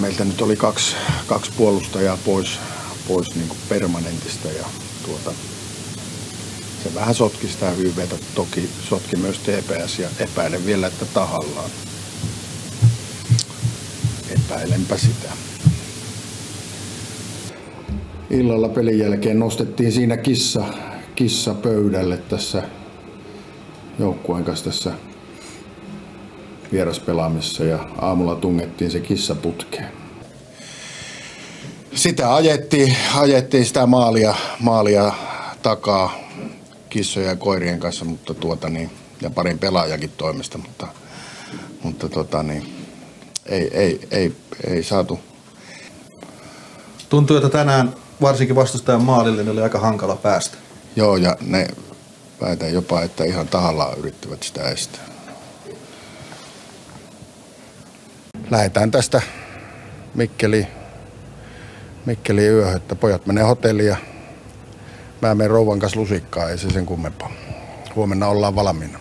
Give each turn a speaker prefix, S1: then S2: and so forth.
S1: meiltä nyt oli kaksi puolustajaa pois niin kuin permanentista ja se vähän sotki sitä YVtä, toki sotki myös TPS ja epäilen vielä, että tahallaan. Epäilenpä sitä. Illalla pelin jälkeen nostettiin siinä kissa pöydälle tässä joukkueen kanssa tässä vieraspelaamisessa ja aamulla tungettiin se kissa putkeen. Sitä ajettiin sitä maalia takaa kissojen ja koirien kanssa, mutta ja parin pelaajakin toimesta, mutta ei saatu.
S2: Tuntuu, että tänään varsinkin vastustajan maalille oli aika hankala päästä.
S1: Joo, ja ne väitän jopa, että ihan tahallaan yrittivät sitä estää. Lähdetään tästä Mikkeliin yöhön, että pojat menee hotelliin ja mä menen rouvan kanssa lusikkaan, ei se sen kummempaa. Huomenna ollaan valmiina.